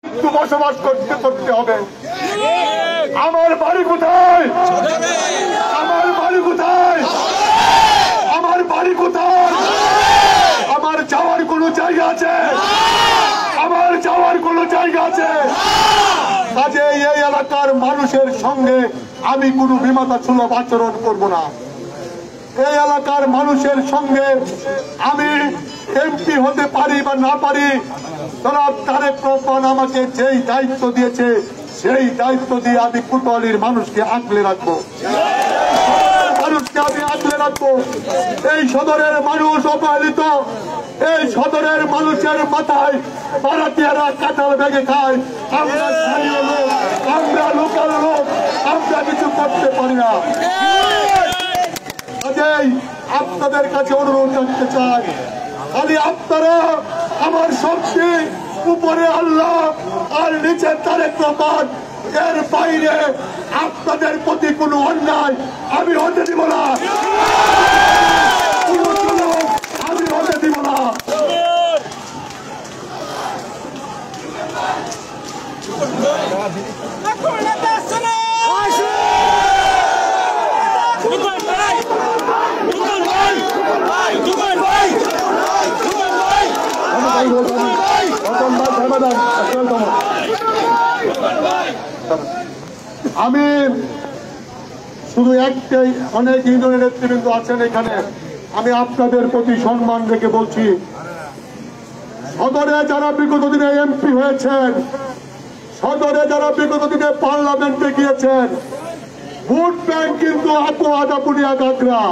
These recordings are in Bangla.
বসবাস করতে হবে। আমার বাড়ি কোথায়? আমার বাড়ি কোথায়? আমার বাড়ি কোথায়? আমার যাওয়ার কোন জায়গা আছে? আমার যাওয়ার কোন জায়গা আছে? কাজে এই এলাকার মানুষের সঙ্গে আমি কোনো বিমাতা সুলভ আচরণ করব না। এই এলাকার মানুষের সঙ্গে আমি এমপি হতে পারি বা না পারি, জনাব তারেক রহমান আমাকে যেই দায়িত্ব দিয়েছে সেই দায়িত্ব দিয়ে আমি কোতোয়ালির মানুষকে আগলে রাখবো, মানুষকে আমি আগলে রাখবো। এই সদরের মানুষ অবহেলিত, এই সদরের মানুষের মাথায় ভাড়াটিয়ারা কাঁঠাল ভেঙে খায়। আমরা স্থানীয় লোক, আমরা লোকাল লোক, আমরা কিছু করতে পারি না। আপনাদের কাছে অনুরোধ করতে চাই, খালি আপনারা আমার শক্তি উপরে আল্লাহ আর নিচে তারেক রহমান, এর বাইরে আপনাদের প্রতি কোনো অন্যায় আমি হতে দিব না, আমি হতে দিব না। আমি শুধু একটাই, অনেক ইউনিয়নের নেতৃবৃন্দ আছেন এখানে, আমি আপনাদের প্রতি সম্মান রেখে বলছি, সদরে যারা বিগত দিনে এমপি হয়েছেন, সদরে যারা বিগত দিনে পার্লামেন্টে গিয়েছেন, ভোট ব্যাংক কিন্তু আদাপুরিয়া গাগরা,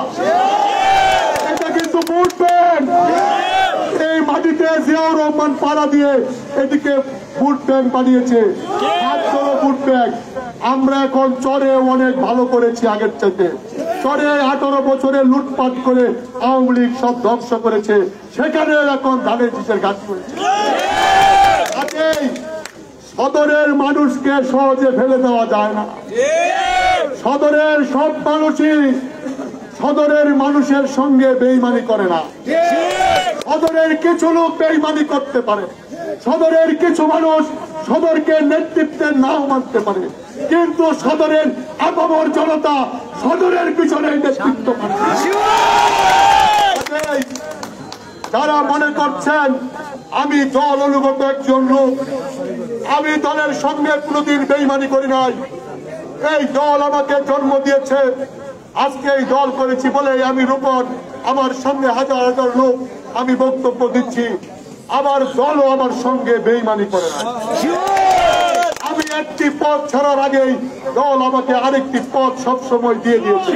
এটা কিন্তু ভোট ব্যাংক। এই মাটিতে জিয়াউর রহমান পাড়া দিয়ে এদিকে ভোট ব্যাংক বানিয়েছে, ভোট ব্যাংক। আমরা এখন চরে অনেক ভালো করেছি আগের চাইতে। চরে 18 বছরে লুটপাট করে আওয়ামী লীগ সব ধ্বংস করেছে, সেখানে এখন ধানের শীষের গাছ করেছে। সদরের মানুষকে সহজে ফেলে দেওয়া যায় না। সদরের সব মানুষই সদরের মানুষের সঙ্গে বেইমানি করে না। সদরের কিছু লোক বেইমানি করতে পারে, সদরের কিছু মানুষ সদরকে নেতৃত্বে নাও মানতে পারে, কিন্তু সদরের আপামর জনতা সদরের পিছনে নেতৃত্ব করে। যারা মনে করছেন আমি দল অনুগত একজন লোক, আমি দলের সঙ্গে কোনোদিন বেইমানি করি নাই। এই দল আমাকে জন্ম দিয়েছে, আজকে এই দল করেছি বলে আমি রূপন, আমার সামনে হাজার হাজার লোক আমি বক্তব্য দিচ্ছি, আমার দলও আমার সঙ্গে বেইমানি করে না। আমি একটি পথ ছাড়ার আগেই দল আমাকে আরেকটি পথ সবসময় দিয়ে দিয়েছে।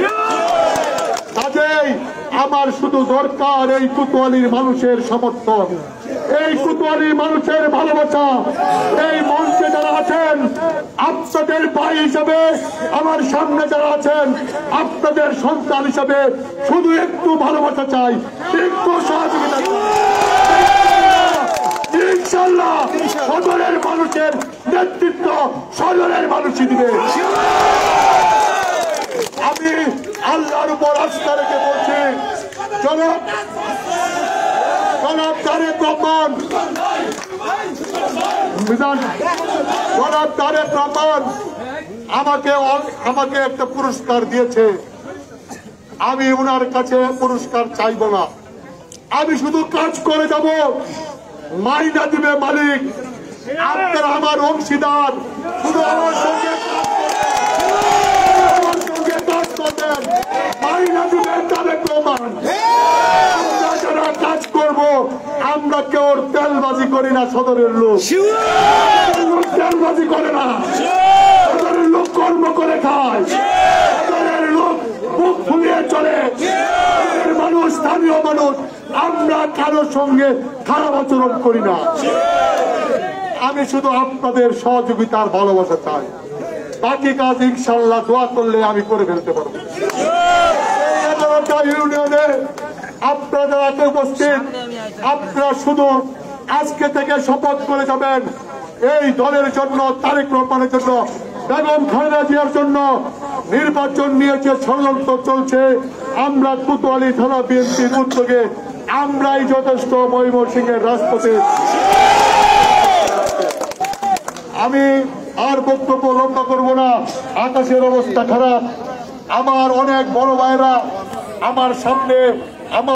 কাজেই আমার শুধু দরকার এই কোতোয়ালির মানুষের সমর্থন, এই কোতোয়ালির মানুষের ভালোবাসা। এই মঞ্চে যারা আছেন আপনাদের ভাই হিসাবে, আমার সামনে যারা আছেন আপনাদের সন্তান হিসাবে, শুধু একটু ভালোবাসা চাই, একটু সহযোগিতা চাই। ইনশাআল্লাহ সদরের মানুষের নেতৃত্ব সদরের মানুষই দিবে। আমি আল্লাহর উপর আস্থা রেখে বলছি, জনাব তারেক রহমান, জনাব তারেক রহমান আমাকে একটা পুরস্কার দিয়েছে, আমি ওনার কাছে পুরস্কার চাইব না। আমি শুধু কাজ করে যাব, মাইনা দিবে মালিক, আপনারা আমার অংশীদার, শুধু আমার সঙ্গে কাজ করবেন, মাইনা দিবেন তারেক রহমান। আমরা যারা কাজ করব, আমরা কেউ তেলবাজি করি না, সদরের লোক তেলবাজি করে না, সদরের লোক কর্ম করে খায়, সদরের লোক মুখ ফুলিয়ে চলে, মানুষ স্থানীয় মানুষ, আমরা কারোর সঙ্গে খারাপ আচরণ করি না। আমি শুধু আপনাদের সহযোগিতার ভালোবাসা চাই, বাকি কাজ ইনশাআল্লাহ দোয়া করলে আমি করে ফেলতে পারবো। ইউনিয়নে আপনারা যারা উপস্থিত, আপনারা শুধু আজকে থেকে শপথ করে যাবেন, এই দলের জন্য, তারেক রহমানের জন্য, বেগম খালেদা জিয়ার জন্য নির্বাচন নিয়ে যে ষড়যন্ত্র চলছে, আমরা কোতোয়ালি থানা বিএনপির উদ্যোগে আমরাই যথেষ্ট ময়মনসিংহের রাজপথে আমি আর বক্তব্য লম্বা করব না, আকাশের অবস্থা খারাপ। আমার অনেক বড় ভাইরা আমার সামনে আমার